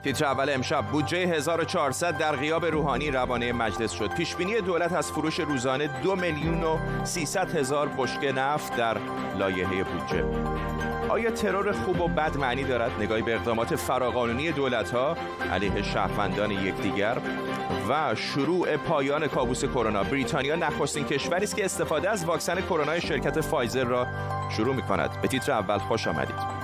تیتر اول امشب: بودجه 1400 در غیاب روحانی روانه مجلس شد. پیشبینی دولت از فروش روزانه 2,300,000 بشکه نفت در لایحه بودجه. آیا ترور خوب و بد معنی دارد؟ نگاهی به اقدامات فراقانونی دولت‌ها علیه شهروندان یکدیگر و شروع پایان کابوس کرونا. بریتانیا نخستین کشوری است که استفاده از واکسن کرونا شرکت فایزر را شروع می‌کند. به تیتر اول خوش آمدید.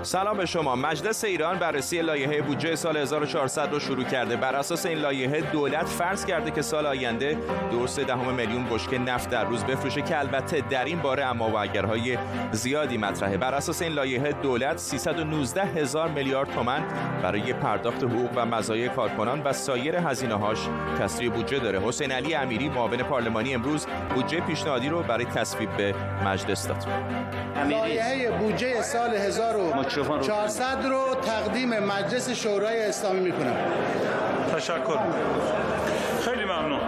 سلام به شما. مجلس ایران بررسی لایحه بودجه سال 1400 رو شروع کرده. بر اساس این لایحه دولت فرض کرده که سال آینده 2.3 میلیون بشکه نفت در روز بفروشه که البته در این باره اما و اگرهای زیادی مطرحه. بر اساس این لایحه دولت 319,000 میلیارد تومان برای پرداخت حقوق و مزایای کارکنان و سایر هزینه‌هاش کسری بودجه داره. حسین علی امیری معاون پارلمانی امروز بودجه پیشنهادی رو برای تصویب به مجلس داد. لایحه بودجه سال 1400 رو تقدیم مجلس شورای اسلامی میکنم. تشکر. خیلی ممنون.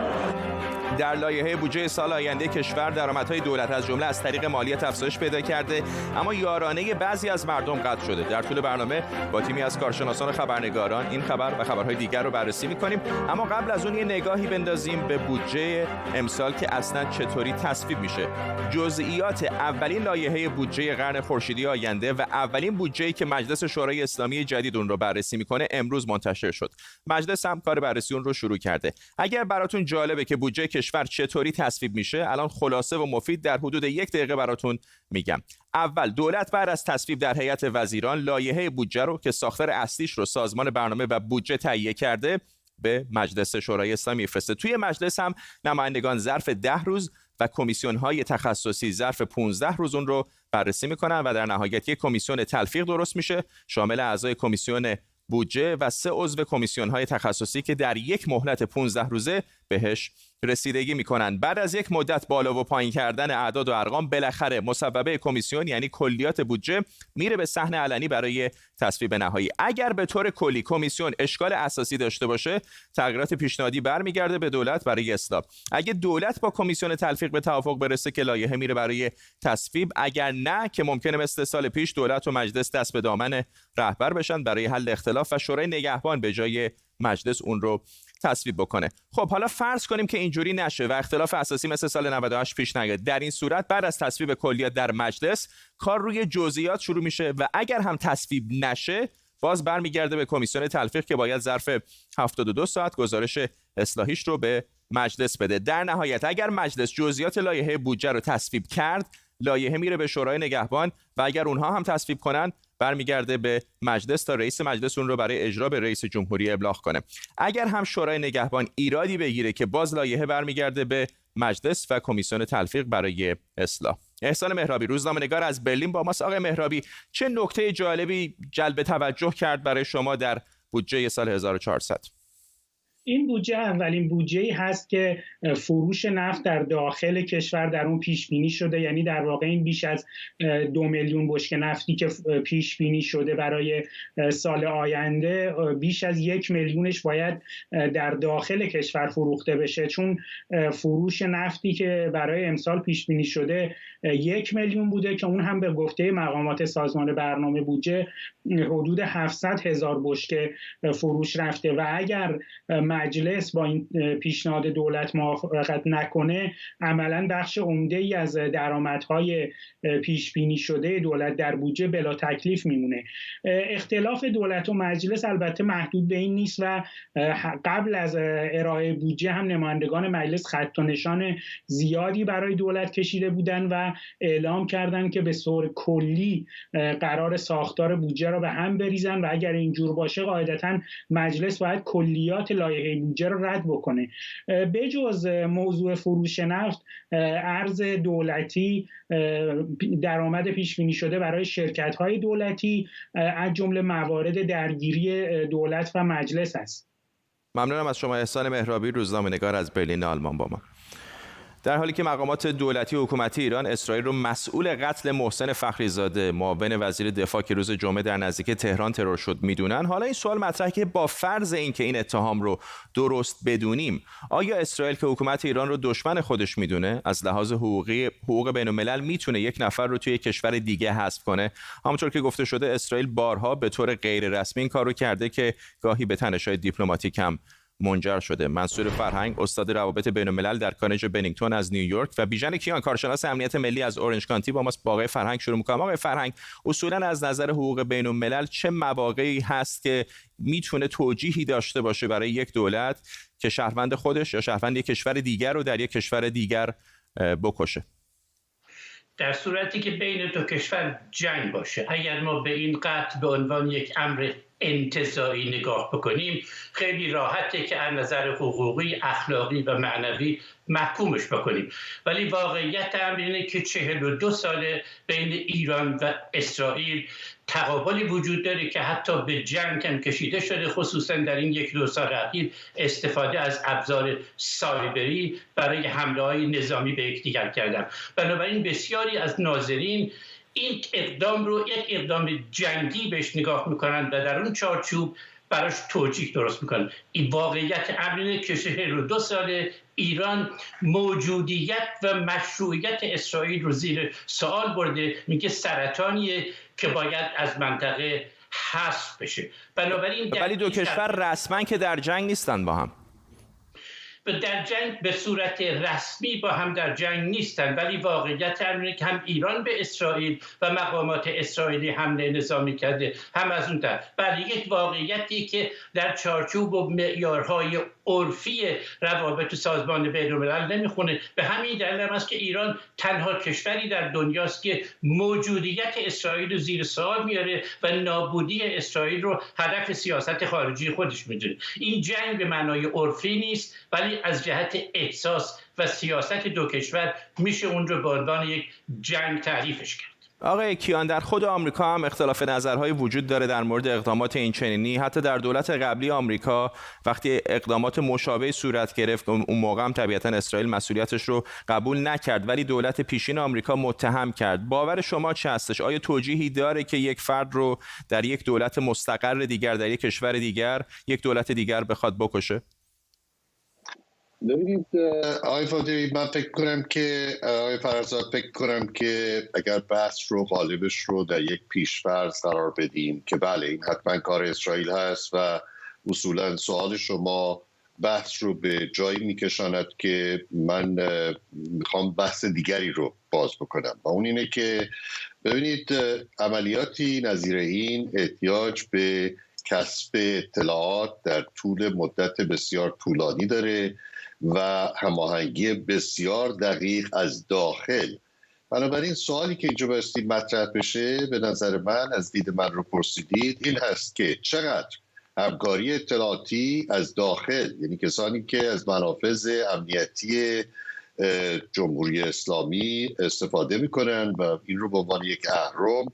در لایحه بودجه سال آینده کشور درآمدهای دولت از جمله از طریق مالیات افزایش پیدا کرده، اما یارانه بعضی از مردم قطع شده. در طول برنامه با تیمی از کارشناسان و خبرنگاران این خبر و خبرهای دیگر رو بررسی می‌کنیم، اما قبل از اون یه نگاهی بندازیم به بودجه امسال که اصلاً چطوری تصویب میشه. جزئیات اولین لایحه بودجه قرن خورشیدی آینده و اولین بودجه‌ای که مجلس شورای اسلامی جدید اون رو بررسی می‌کنه امروز منتشر شد. مجلس هم کار بررسی اون رو شروع کرده. اگر براتون جالبه که بودجه کشور چطوری تصویب میشه، الان خلاصه و مفید در حدود 1 دقیقه براتون میگم. اول، دولت بعد از تصویب در هیئت وزیران لایحه بودجه رو که ساختار اصلیش رو سازمان برنامه و بودجه تهیه کرده به مجلس شورای اسلامی میفرسته. توی مجلس هم نمایندگان ظرف 10 روز و کمیسیون‌های تخصصی ظرف 15 روز اون رو بررسی میکنن و در نهایت یک کمیسیون تلفیق درست میشه شامل اعضای کمیسیون بودجه و 3 عضو کمیسیون‌های تخصصی که در یک مهلت 15 روزه بهش رسیدگی میکنن. بعد از یک مدت بالا و پایین کردن اعداد و ارقام بالاخره مصوبه کمیسیون یعنی کلیات بودجه میره به صحن علنی برای تصویب نهایی. اگر به طور کلی کمیسیون اشکال اساسی داشته باشه، تغییرات پیشنهادی برمیگرده به دولت برای اصلاح. اگه دولت با کمیسیون تلفیق به توافق برسه که لایحه میره برای تصویب، اگر نه که ممکنه مثل سال پیش دولت و مجلس دست به دامن رهبر بشن برای حل اختلاف و شورای نگهبان به جای مجلس اون رو تصویب بکنه. خب حالا فرض کنیم که اینجوری نشه و اختلاف اساسی مثل سال 98 پیش نیاد. در این صورت بعد از تصویب کلیات در مجلس کار روی جزئیات شروع میشه و اگر هم تصویب نشه باز برمیگرده به کمیسیون تلفیق که باید ظرف 72 ساعت گزارش اصلاحیش رو به مجلس بده. در نهایت اگر مجلس جزئیات لایحه بودجه رو تصویب کرد، لایحه میره به شورای نگهبان و اگر اونها هم تصویب کنن برمیگرده به مجلس تا رئیس مجلس اون رو برای اجرا به رئیس جمهوری ابلاغ کنه. اگر هم شورای نگهبان ایرادی بگیره که باز لایحه برمیگرده به مجلس و کمیسیون تلفیق برای اصلاح. احسان مهرابی روزنامه‌نگار از برلین با ماست. آقای مهرابی، چه نکته جالبی جلب توجه کرد برای شما در بودجه سال 1400؟ این بودجه اولین بودجه‌ای هست که فروش نفت در داخل کشور در اون پیش بینی شده، یعنی در واقع این بیش از 2 میلیون بشکه نفتی که پیش بینی شده برای سال آینده، بیش از 1 میلیونش باید در داخل کشور فروخته بشه، چون فروش نفتی که برای امسال پیش بینی شده 1 میلیون بوده که اون هم به گفته مقامات سازمان برنامه بودجه حدود 700,000 بشکه فروش رفته و اگر مجلس با این پیشنهاد دولت موافقت نکنه، عملاً بخش عمده‌ای از درآمدهای پیش بینی شده دولت در بودجه بلا تکلیف میمونه. اختلاف دولت و مجلس البته محدود به این نیست و قبل از ارائه بودجه هم نمایندگان مجلس خط و نشان زیادی برای دولت کشیده بودن و اعلام کردن که به صورت کلی قرار ساختار بودجه را به هم بریزن و اگر اینجور باشه قاعدتاً مجلس باید کلیات لایحه بودجه رو رد بکنه. بجز موضوع فروش نفت، ارز دولتی، درآمد پیش بینی شده برای شرکت‌های دولتی از جمله موارد درگیری دولت و مجلس است. ممنونم از شما احسان مهرابی روزنامه‌نگار از برلین آلمان با ما. در حالی که مقامات دولتی و حکومتی ایران اسرائیل رو مسئول قتل محسن فخریزاده معاون وزیر دفاع که روز جمعه در نزدیکی تهران ترور شد میدونن، حالا این سوال مطرحه که با فرض اینکه این اتهام رو درست بدونیم، آیا اسرائیل که حکومت ایران رو دشمن خودش میدونه از لحاظ حقوق بین الملل میتونه یک نفر رو توی کشور دیگه حذف کنه؟ همونطور که گفته شده اسرائیل بارها به طور غیر رسمی این کارو کرده که گاهی به تنش‌های دیپلماتیک هم منجر شده. منصور فرهنگ، استاد روابط بین الملل در کالج بنینگتون از نیویورک و بیژن کیان، کارشناس امنیت ملی از اورنج کانتی با ماست. با آقای فرهنگ شروع می‌کنم. آقای فرهنگ، اصولاً از نظر حقوق بین الملل چه مواقعی هست که میتونه توجیهی داشته باشه برای یک دولت که شهروند خودش یا شهروند یک کشور دیگر رو در یک کشور دیگر بکشه؟ در صورتی که بین دو کشور جنگ باشه، اگر ما به این قتل به عنوان یک امر انتزاعی نگاه بکنیم، خیلی راحته که از نظر حقوقی، اخلاقی و معنوی محکومش بکنیم. ولی واقعیت امر اینه که 42 ساله بین ایران و اسرائیل تقابلی وجود داره که حتی به جنگ هم کشیده شده، خصوصا در این 1-2 سال اخیر استفاده از ابزار سایبری برای حمله‌های نظامی به یکدیگر کردن. بنابراین بسیاری از ناظرین این اقدام رو یک اقدام جنگی بهش نگاه میکنن و در اون چارچوب براش توجیه درست میکنن. این واقعیت امر اینه که 42 سال ایران موجودیت و مشروعیت اسرائیل رو زیر سوال برده، میگه سرطانیه که باید از منطقه حذف بشه. بنابراین ولی دو کشور رسما که در جنگ نیستن با هم. در جنگ به صورت رسمی با هم در جنگ نیستن، ولی واقعیت اینه که هم ایران به اسرائیل و مقامات اسرائیلی حمله نظامی کرده، هم از اون طرف. بله، یک واقعیتی که در چارچوب و معیارهای عرفی روابط سازمان بین‌الملل نمیخونه. به همین دلیل است که ایران تنها کشوری در دنیاست که موجودیت اسرائیل رو زیر سوال میاره و نابودی اسرائیل رو هدف سیاست خارجی خودش میدونه. این جنگ به معنای عرفی نیست، ولی از جهت احساس و سیاست دو کشور میشه اون رو به عنوان یک جنگ تعریفش کرد. آقای کیان، در خود آمریکا هم اختلاف نظرهای وجود داره در مورد اقدامات اینچنینی. حتی در دولت قبلی آمریکا وقتی اقدامات مشابه صورت گرفت، اون موقع هم طبیعتاً اسرائیل مسئولیتش رو قبول نکرد، ولی دولت پیشین آمریکا متهم کرد. باور شما چه هستش؟ آیا توجیهی داره که یک فرد رو در یک دولت مستقر دیگر، در یک کشور دیگر، یک دولت دیگر بخواد بکشه؟ ببینید آقای فاضلی، من فکر کنم که آقای فرزاد فکر کنم که اگر بحث رو غالبش رو در یک پیش‌فرض قرار بدیم که بله این حتما کار اسرائیل هست و اصولا سوال شما بحث رو به جایی میکشاند که من میخوام بحث دیگری رو باز بکنم و اون اینه که ببینید عملیاتی نظیر این احتیاج به کسب اطلاعات در طول مدت بسیار طولانی داره و هماهنگی بسیار دقیق از داخل. بنابراین سوالی که اینجا بایستی مطرح بشه، به نظر من از دید من رو پرسیدید، این هست که چقدر همکاری اطلاعاتی از داخل، یعنی کسانی که از منافذ امنیتی جمهوری اسلامی استفاده میکنن و این رو به عنوان یک اهرم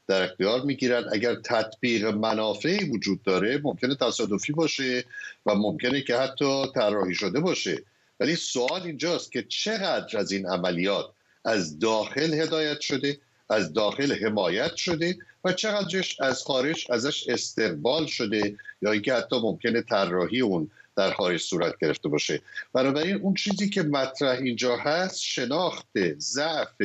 در اختیار میگیرن، اگر تطبیق منافعی وجود داره ممکنه تصادفی باشه و ممکنه که حتی طراحی شده باشه، ولی سوال اینجاست که چقدر از این عملیات از داخل هدایت شده، از داخل حمایت شده و چقدرش از خارج ازش استقبال شده یا اینکه حتی ممکنه طراحی اون در خارج صورت گرفته باشه. بنابراین اون چیزی که مطرح اینجا هست شناخت ضعف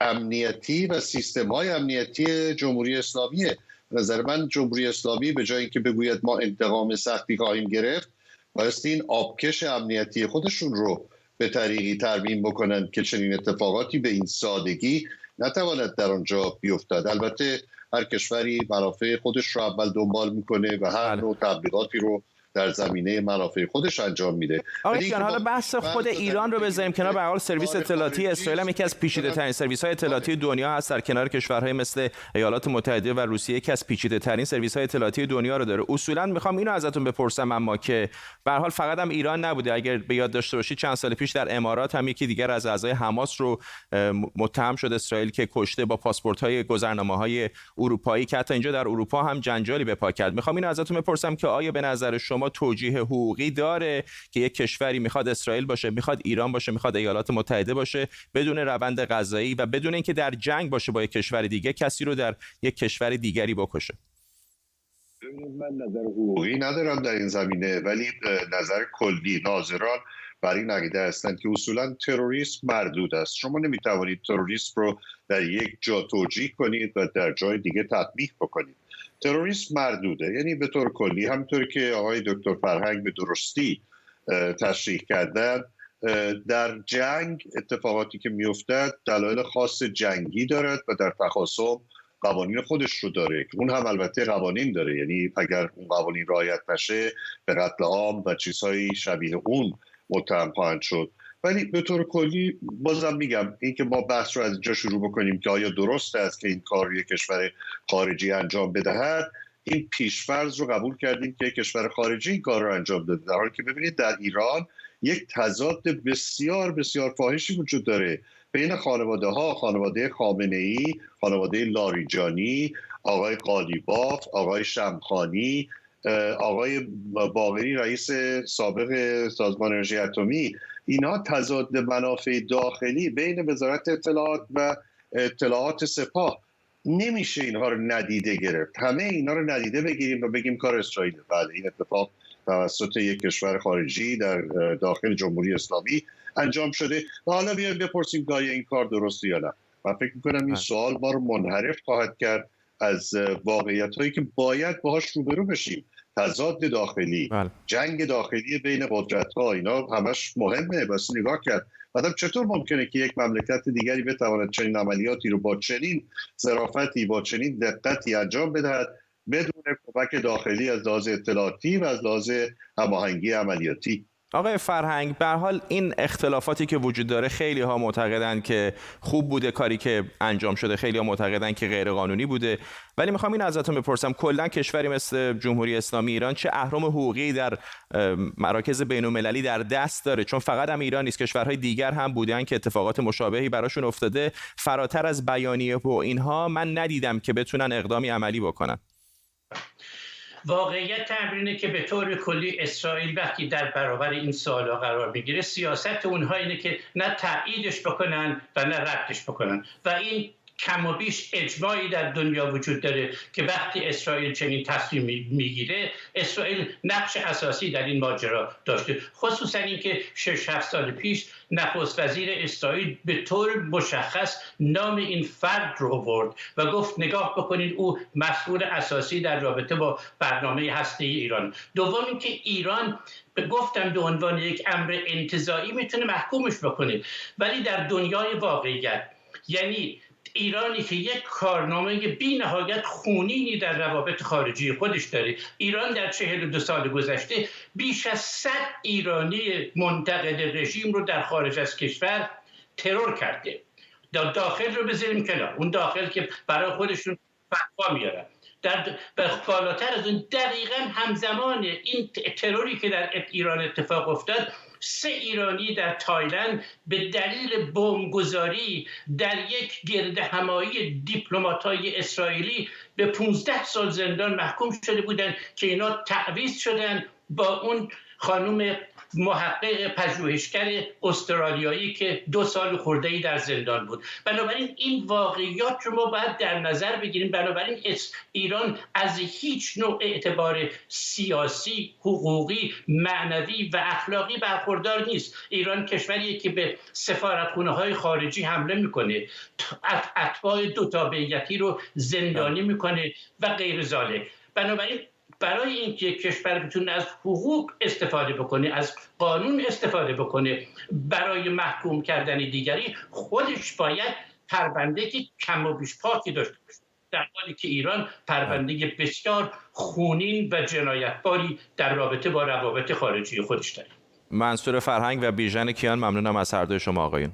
امنیتی و سیستم‌های امنیتی جمهوری اسلامیه. به نظر من جمهوری اسلامی به جای اینکه بگوید ما انتقام سختی خواهیم گرفت، بایستی این آبکش امنیتی خودشون رو به طریقی ترمیم بکنن که چنین اتفاقاتی به این سادگی نتواند در آنجا بیفتد. البته هر کشوری منافع خودش رو اول دنبال میکنه و هر نوع تبلیغاتی رو در زمینه منافع خودش انجام میده. آقای جان، حالا بحث خود ایران رو بذاریم کنار. به هر حال سرویس اطلاعاتی اسرائیل هم یکی از پیچیده‌ترین سرویس‌های اطلاعاتی دنیا هست. در کنار کشورهای مثل ایالات متحده و روسیه یکی از پیچیده‌ترین سرویس‌های اطلاعاتی دنیا رو داره. اصولاً می‌خوام اینو ازتون بپرسم، اما که به هر حال فقط هم ایران نبوده. اگر به یاد داشته باشید چند سال پیش در امارات هم یکی دیگر از اعضای حماس رو متهم شد اسرائیل که کشته با پاسپورت‌های گذرنامه‌های اروپایی، که حتی اینجا در اروپا هم جنجالی به پا کرد. می‌خوام اینو ازتون بپرسم که آیا به نظر شما شما توجیه حقوقی داره که یک کشوری میخواد اسرائیل باشه، میخواد ایران باشه، میخواد ایالات متحده باشه، بدون روند قضایی و بدون اینکه در جنگ باشه با یک کشور دیگه کسی رو در یک کشور دیگری بکشه؟ من نظر حقوقی ندارم در این زمینه، ولی نظر کلی ناظران بر این عقیده هستند که اصولا تروریسم مردود است. شما نمیتوانید تروریسم رو در یک جا توجیه کنید و در جای دیگه تطبیق بکنید. تروریسم مردوده، یعنی به طور کلی همونطور که آقای دکتر فرهنگ به درستی تشریح کردن، در جنگ اتفاقاتی که میافتد دلایل خاص جنگی دارد و در تخاصم قوانین خودش رو داره که اون هم البته قوانین داره، یعنی اگر اون قوانین رعایت نشه به قتل عام و چیزهای شبیه اون متهم خواهند شد. ولی به طور کلی بازم میگم اینکه ما بحث رو از اینجا شروع بکنیم که آیا درست است که این کار رو یک کشور خارجی انجام بدهد، این پیشفرض رو قبول کردیم که یک کشور خارجی این کار رو انجام داده، در حالی که ببینید در ایران یک تضاد بسیار بسیار فاحشی وجود داره بین خانواده‌ها، خانواده خامنه‌ای، خانواده لاریجانی، آقای قالیباف، آقای شمخانی، آقای باقری رئیس سابق سازمان انرژی اتمی. اینها تضاد منافع داخلی بین وزارت اطلاعات و اطلاعات سپاه، نمیشه اینها رو ندیده گرفت. همه اینها رو ندیده بگیریم و بگیم کار اسرائیل. بله، این اتفاق توسط یک کشور خارجی در داخل جمهوری اسلامی انجام شده و حالا بیایم بپرسیم که آیا این کار درسته یا نه. من فکر می‌کنم این سوال ما رو منحرف خواهد کرد از واقعیت‌هایی که باید باهاش روبرو بشیم. تضاد داخلی، جنگ داخلی بین قدرت‌ها، اینا همش مهمه. بس نگاه کرد بعدم چطور ممکنه که یک مملکت دیگری بتواند چنین عملیاتی رو با چنین ظرافتی، با چنین دقتی انجام بدهد بدون کمک داخلی از لحاظ اطلاعاتی و از لحاظ هماهنگی عملیاتی. آقای فرهنگ، به هر حال این اختلافاتی که وجود داره خیلی ها معتقدن که خوب بوده کاری که انجام شده، خیلی ها معتقدن که غیر قانونی بوده، ولی میخوام این ازتون بپرسم کلا کشوری مثل جمهوری اسلامی ایران چه اهرم حقوقی در مراکز بین‌المللی در دست داره؟ چون فقط هم ایران نیست، کشورهای دیگر هم بودن که اتفاقات مشابهی براشون افتاده، فراتر از بیانیه و اینها من ندیدم که بتونن اقدامی عملی بکنن. واقعیت اینه که به طور کلی اسرائیل وقتی در برابر این سوالا قرار میگیره، سیاست اونها اینه که نه تاییدش بکنن و نه ردش بکنن و این کم و بیش اجماعی در دنیا وجود داره که وقتی اسرائیل چنین تصمیم میگیره، اسرائیل نقش اساسی در این ماجرا داشته، خصوصا اینکه 6-7 سال پیش نخست وزیر اسرائیل به طور مشخص نام این فرد رو آورد و گفت نگاه بکنید او مسئول اساسی در رابطه با برنامه هسته‌ای ایران. دوم اینکه ایران گفتم به عنوان یک امر انتزاعی میتونه محکومش بکنه، ولی در دنیای واقعیت، یعنی ایرانی که یک کارنامه بی نهایت خونینی در روابط خارجی خودش داره، ایران در 42 سال گذشته بیش از 100 ایرانی منتقد رژیم رو در خارج از کشور ترور کرده. داخل رو بذاریم کنار، اون داخل که برای خودشون فتوا میارن، در بالاتر از اون دقیقاً همزمان این تروری که در ایران اتفاق افتاد، 3 ایرانی در تایلند به دلیل بمبگذاری در یک گردهمایی دیپلمات‌های اسرائیلی به 15 سال زندان محکوم شده بودند که اینا تعویض شدن با اون خانم محقق پژوهشگر استرالیایی که 2 سال خورده‌ای در زندان بود. بنابراین این واقعیات رو ما باید در نظر بگیریم. بنابراین ایران از هیچ نوع اعتبار سیاسی، حقوقی، معنوی و اخلاقی برخوردار نیست. ایران کشوریه که به سفارتخونه‌های خارجی حمله میکنه، اتباع دوتابعیتی رو زندانی میکنه و غیر ذالک. بنابراین برای اینکه کشور بتونه از حقوق استفاده بکنه، از قانون استفاده بکنه برای محکوم کردن دیگری، خودش باید پرونده که کم و بیش پاکی داشته باشه، در حالی که ایران پرونده بسیار خونین و جنایتباری در رابطه با روابط خارجی خودش داره. منصور فرهنگ و بیژن کیان، ممنونم از هر دوی شما آقایون.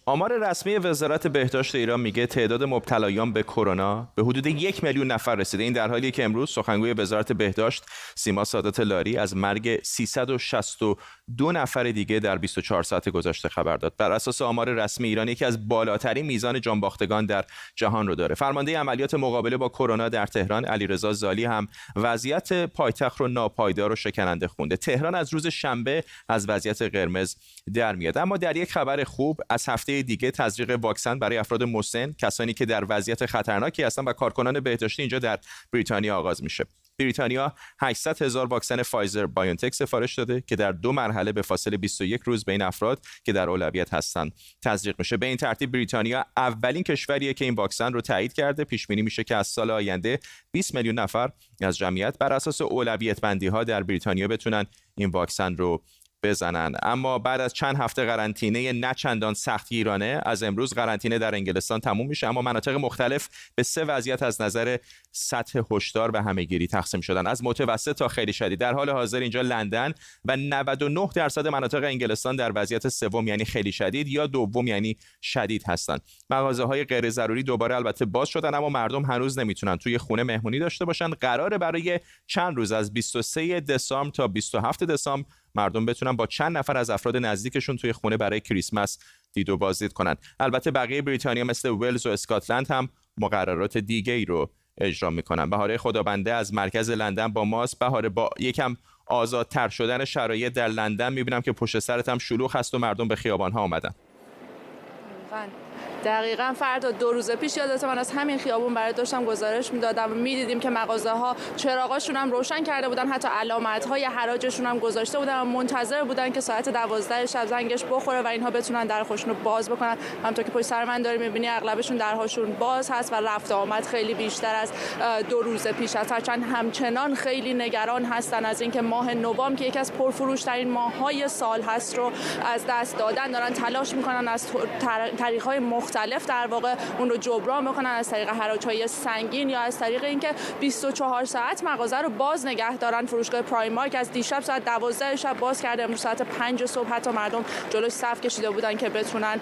آمار رسمی وزارت بهداشت ایران میگه تعداد مبتلایان به کرونا به حدود 1 میلیون نفر رسیده. این در حالیه که امروز سخنگوی وزارت بهداشت سیما سادات لاری از مرگ 362 نفر دیگه در 24 ساعت گذشته خبر داد. بر اساس آمار رسمی ایران یکی از بالاترین میزان جانباختگان در جهان رو داره. فرمانده عملیات مقابله با کرونا در تهران علیرضا زالی هم وضعیت پایتخت رو ناپایدار و شکننده خونده. تهران از روز شنبه از وضعیت قرمز در میاد. اما در یک خبر خوب، از هفته دیگه تزریق واکسن برای افراد مسن، کسانی که در وضعیت خطرناکی هستن و کارکنان بهداشتی اینجا در بریتانیا آغاز میشه. بریتانیا 800,000 واکسن فایزر بایونتک سفارش داده که در 2 مرحله به فاصله 21 روز بین افراد که در اولویت هستند تزریق میشه. به این ترتیب بریتانیا اولین کشوریه که این واکسن رو تایید کرده. پیش بینی میشه که از سال آینده 20 میلیون نفر از جمعیت بر اساس اولویت بندی ها در بریتانیا بتونن این واکسن رو بزنن. اما بعد از چند هفته قرنطینه نه چندان سختگیرانه، از امروز قرنطینه در انگلستان تموم میشه، اما مناطق مختلف به 3 وضعیت از نظر سطح هشدار و همهگیری تقسیم شدن، از متوسط تا خیلی شدید. در حال حاضر اینجا لندن و 99% مناطق انگلستان در وضعیت سوم یعنی خیلی شدید یا دوم یعنی شدید هستند. مغازه‌های غیر ضروری دوباره البته باز شدن، اما مردم هنوز نمیتونن توی خونه مهمونی داشته باشن. قراره برای چند روز از 23 دسامبر تا 27 دسامبر مردم بتونن با چند نفر از افراد نزدیکشون توی خونه برای کریسمس دید و بازدید کنن. البته بقیه بریتانیا مثل ولز و اسکاتلند هم مقررات دیگه‌ای رو اجرا میکنن. بهاره خدابنده از مرکز لندن با ماست. بهاره، با یکم آزادتر شدن شرایط در لندن میبینم که پشت سرت هم شلوغ هست و مردم به خیابان‌ها آمدن. دقیقاً فردا 2 روز پیش یادت من از همین خیابون برای داشتم گزارش میدادم و میدیدیم که مغازه‌ها چراغاشون هم روشن کرده بودن، حتی علامت‌های حراجشون هم گذاشته بودن و منتظر بودن که ساعت 12 شب زنگش بخوره و اینها بتونن در خودشون رو باز بکنن. همونطور که پشت سر من داری می‌بینی اغلبشون درهاشون باز هست و رفت آمد خیلی بیشتر از 2 روز پیش است. هرچند همچنان خیلی نگران هستن از اینکه ماه نوامبر که یکی از پرفروش‌ترین ماه‌های سال هست رو از دست دادن، دارن تلاش می‌کنن از طریق‌های مختلف در واقع اون رو جبران بکنن، از طریق حراج‌های سنگین یا از طریق اینکه 24 ساعت مغازه رو باز نگه دارن. فروشگاه پرایمارک از دیشب ساعت 12 شب باز کرده، امروز ساعت 5 صبح حتی مردم جلوش صف کشیده بودن که بتونن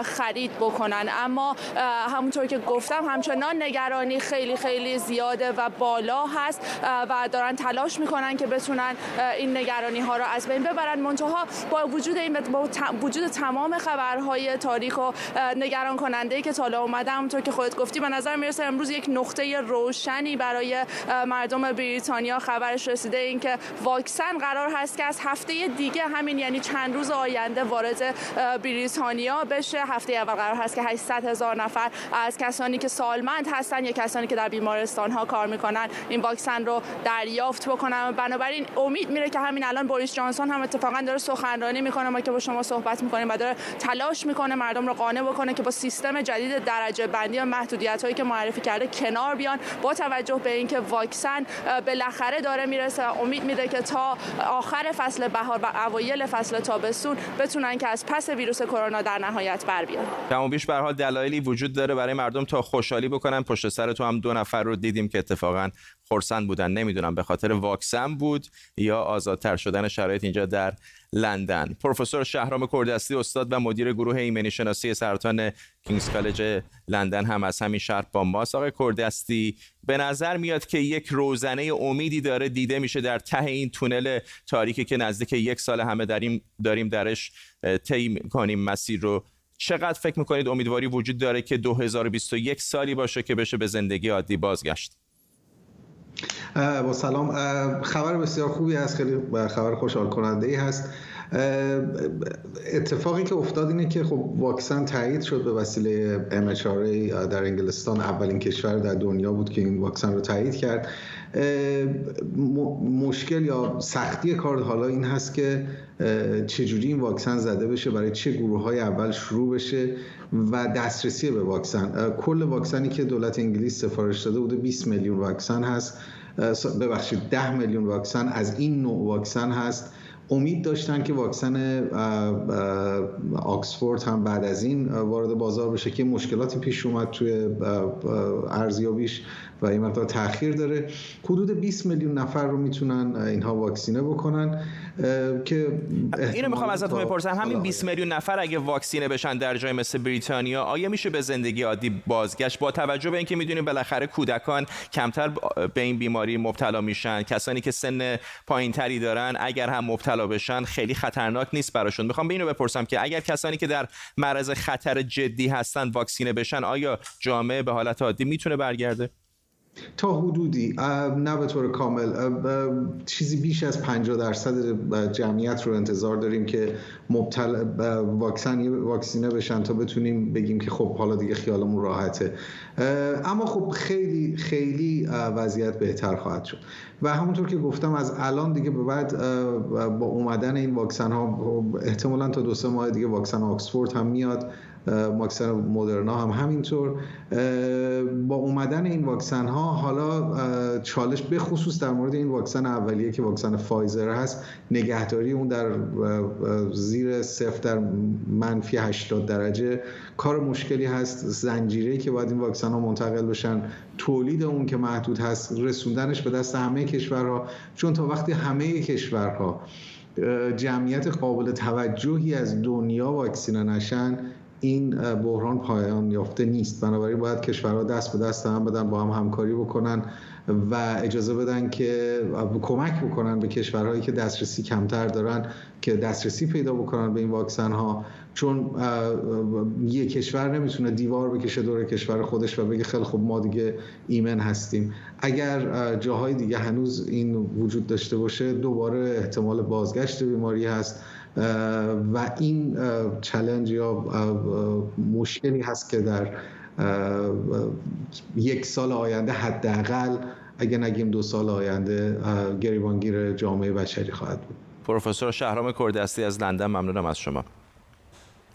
خرید بکنن. اما همونطور که گفتم همچنان نگرانی خیلی خیلی زیاده و بالا هست و دارن تلاش میکنن که بتونن این نگرانی ها رو از بین ببرن. منتها با وجود تمام خبرهای تاریک و نگران کننده که تا حالا اومده، همونطور که خودت گفتی، به نظر میرسه امروز یک نقطه روشنی برای مردم بریتانیا خبرش رسیده، این که واکسن قرار هست که از هفته دیگه، همین یعنی چند روز آینده، وارد بریتانیا بشه. هفته اول قرار هست که 800,000 نفر از کسانی که سالمند هستن یا کسانی که در بیمارستان ها کار میکنن این واکسن رو دریافت بکنن. بنابراین امید میره که همین الان بوریس جانسون هم اتفاقا داره سخنرانی میکنه، ما که با شما صحبت میکنیم، و داره تلاش میکنه مردم رو قانع بکنه که با سیستم جدید درجه بندی و محدودیت هایی که معرفی کرده کنار بیان، با توجه به اینکه واکسن بالاخره داره میرسه. امید میده که تا آخر فصل بهار و اوایل فصل تابستون بتونن که از پس ویروس کرونا در نهایت بر بیان. کم و بیش به هر حال دلایلی وجود داره برای مردم تا خوشحالی بکنن. پشت سر تو هم 2 نفر رو دیدیم که اتفاقا خرسند بودن، نمیدونم به خاطر واکسن بود یا آزادتر شدن شرایط اینجا در لندن. پروفسور شهرام کردستی، استاد و مدیر گروه ایمنی شناسی سرطان کینگز کالج لندن، هم از همین شهر با ماست. آقای کردستی، به نظر میاد که یک روزنه امیدی داره دیده میشه در ته این تونل تاریکی که نزدیک 1 سال همه داریم درش طی کنیم مسیر رو. چقدر فکر میکنید امیدواری وجود داره که 2021 سالی باشه که بشه به زندگی عادی بازگشت؟ با سلام. خبر بسیار خوبی هست، خیلی خبر خوشحال کننده ای هست. اتفاقی که افتاد اینه که خب واکسن تایید شد به وسیله MHRA در انگلستان. اولین کشور در دنیا بود که این واکسن رو تایید کرد. مشکل یا سختی کار حالا این هست که چجوری این واکسن زده بشه، برای چه گروه‌های اول شروع بشه و دسترسی به واکسن. کل واکسنی که دولت انگلیس سفارش داده بوده 20 میلیون واکسن هست، 10 میلیون واکسن از این نوع واکسن هست. امید داشتن که واکسن آکسفورد هم بعد از این وارد بازار بشه که مشکلاتی پیش اومد توی ارزیابیش و این مقدار تأخیر داره. حدود 20 میلیون نفر رو میتونن اینها واکسینه بکنن که اینو میخوام ازتون بپرسم، همین 20 میلیون نفر اگه واکسینه بشن در جای مثل بریتانیا، آیا میشه به زندگی عادی بازگشت با توجه به اینکه میدونیم بالاخره کودکان کمتر به این بیماری مبتلا میشن، کسانی که سن پایینتری دارن اگر هم مبتلا بشن خیلی خطرناک نیست براشون؟ میخوام به اینو بپرسم که اگر کسانی که در معرض خطر جدی هستن واکسینه بشن، آیا جامعه به حالت عادی میتونه برگرده؟ تا حدودی، نه به طور کامل. چیزی بیش از 50% جمعیت رو انتظار داریم که واکسینه بشن تا بتونیم بگیم که خب حالا دیگه خیالمون راحته. اما خب خیلی خیلی وضعیت بهتر خواهد شد و همونطور که گفتم از الان دیگه به بعد با اومدن این واکسن ها احتمالاً تا 2-3 ماه دیگه واکسن آکسفورد هم میاد، واکسن مدرنا هم همینطور. با اومدن این واکسن ها حالا چالش به خصوص در مورد این واکسن اولیه که واکسن فایزر هست، نگهداری اون در زیر 0 در منفی 80 درجه کار مشکلی هست. زنجیره‌ای که باید این واکسن ها منتقل بشن، تولید اون که محدود هست، رسوندنش به دست همه کشورها، چون تا وقتی همه کشورها جمعیت قابل توجهی از دنیا واکسینه نشن این بحران پایان یافته نیست. بنابراین باید کشورها دست به دست هم بدن، با هم همکاری بکنن و اجازه بدن که کمک بکنن به کشورهایی که دسترسی کمتر دارن که دسترسی پیدا بکنن به این واکسن ها، چون یک کشور نمیتونه دیوار بکشه دور کشور خودش و بگه خیلی خوب ما دیگه ایمن هستیم. اگر جاهای دیگه هنوز این وجود داشته باشه دوباره احتمال بازگشت بیماری هست و این چالش یا مشکلی هست که در 1 سال آینده حداقل، اگه نگیم 2 سال آینده، گریبانگیر جامعه بشری خواهد بود. پروفسور شهرام کوردستی از لندن، ممنونم از شما.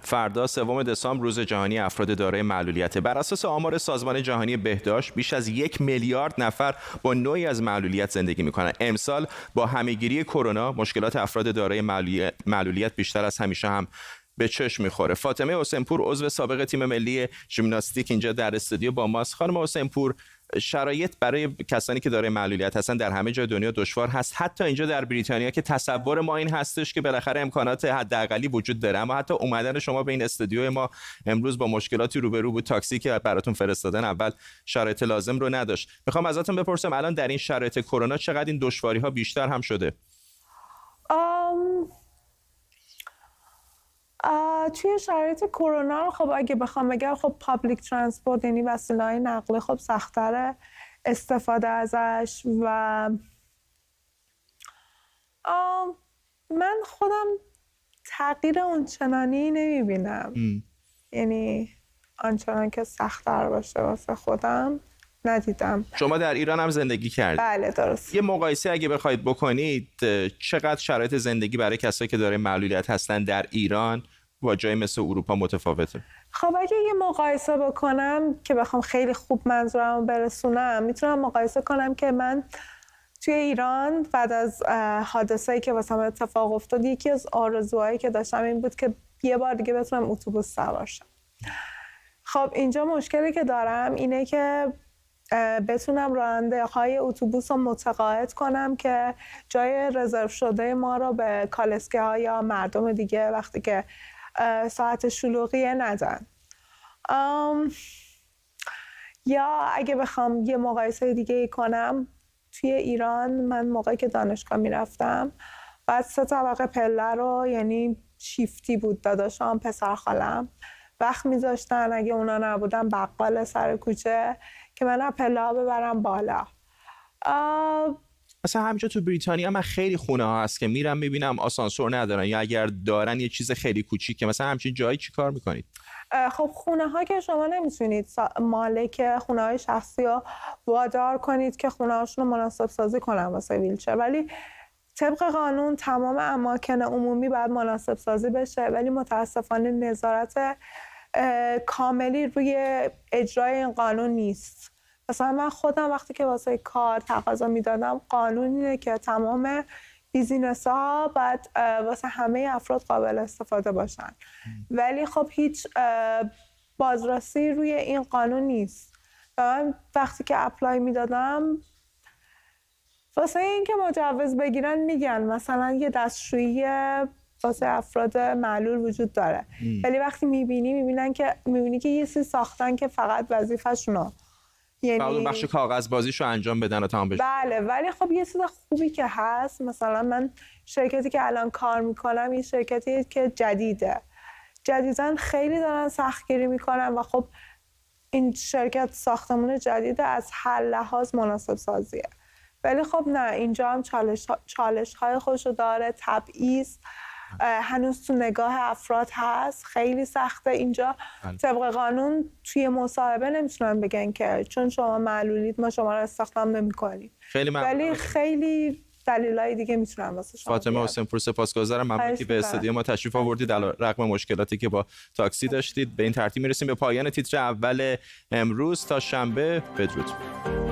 فردا 3 دسامبر روز جهانی افراد دارای معلولیت. بر اساس آمار سازمان جهانی بهداشت بیش از 1 میلیارد نفر با نوعی از معلولیت زندگی می‌کنند. امسال با همه‌گیری کرونا مشکلات افراد دارای معلولیت بیشتر از همیشه هم به چشم می‌خوره. فاطمه حسین‌پور عضو سابق تیم ملی ژیمناستیک اینجا در استودیو با ماست. خانم حسین‌پور، شرایط برای کسانی که دارای معلولیت هستن در همه جای دنیا دشوار هست، حتی اینجا در بریتانیا که تصور ما این هستش که بالاخره امکانات حداقلی وجود داره، اما حتی اومدن شما به این استودیو ما امروز با مشکلاتی روبرو بود. تاکسی که براتون فرستادن اول شرایط لازم رو نداشت. میخوام ازتون بپرسم الان در این شرایط کرونا چقدر این دشواری‌ها بیشتر هم شده؟ توی شرایط کرونا خب اگه بخوام بگم خب پابلیک ترانسپورت یعنی وسیله‌های نقلیه خب سخت‌تره استفاده ازش و من خودم تغییر اونچنانی نمیبینم، یعنی آنچنان که سخت‌تر باشه واسه خودم ندیدم. شما در ایران هم زندگی کردید؟ بله درست. یه مقایسه اگه بخواید بکنید چقدر شرایط زندگی برای کسایی که داره معلولیت هستن در ایران با جای مثل اروپا متفاوته؟ خب اگه یه مقایسه بکنم که بخوام خیلی خوب منظورم رو برسونم، میتونم مقایسه کنم که من توی ایران بعد از حادثه‌ای که واسم اتفاق افتاد یکی از آرزوهایی که داشتم این بود که یه بار دیگه بتونم اتوبوس سوار شم. خب اینجا مشکلی که دارم اینه که بتونم راننده‌های اتوبوس رو متقاعد کنم که جای رزرو شده ما رو به کالسکه‌ها یا مردم دیگه وقتی که ساعت شلوغیه ندن. یا اگه بخوام یه مقایسه دیگه کنم، توی ایران من موقعی که دانشگاه میرفتم بعد 3 طبقه پله رو، یعنی شیفتی بود، داداشم پسر خالم وقت میذاشتن اگه اونا نبودن بقال سر کوچه که من پله ها ببرم بالا. مثلا همینجا تو بریتانیا من خیلی خونه ها هست که میرم میبینم آسانسور ندارن یا اگر دارن یه چیز خیلی کوچیکه. مثلا همچین جایی چی کار میکنید؟ خب خونه ها که شما نمیتونید مالک خونه های شخصی رو وادار کنید که خونه هاشون رو مناسب سازی کنن واسه ویلچر، ولی طبق قانون تمام اماکن عمومی باید مناسب سازی بشه، ولی متاسفانه نظارت کاملی روی اجرای این قانون نیست. مثلا من خودم وقتی که واسه کار تقاضا میدادم قانون اینه که تمام بیزینس ها باید واسه همه افراد قابل استفاده باشن، ولی خب هیچ بازرسی روی این قانون نیست. و من وقتی که اپلای میدادم واسه این که مجوز بگیرن میگن مثلا یه دستشویی واسه افراد معلول وجود داره، ولی وقتی میبینی که یه چیزی ساختن که فقط وظیفه‌شونه، یعنی بخش کاغذبازیشو انجام بدن و تمام بشه. بله، ولی خب یه چیز خوبی که هست، مثلا من شرکتی که الان کار میکنم یه شرکتی که جدیداً خیلی دارن سختگیری میکنن و خب این شرکت ساختمون جدید از هر لحاظ مناسب سازیه، ولی خب نه، اینجا هم چالش های خودشو داره. تبعیض هنوز تو نگاه افراد هست، خیلی سخته اینجا. طبق قانون توی مصاحبه نمیتونن بگن که چون شما معلولید ما شما رو استخدام نمی‌کنیم، ولی خیلی دلایل دیگه میتونن واسه شما. فاطمه حسین‌پور سپاسگزارم، ممنون که به استودیو ما تشریف آوردید رغم مشکلاتی که با تاکسی داشتید. به این ترتیب میرسیم به پایان تیتر اول امروز. تا شنبه بدرود.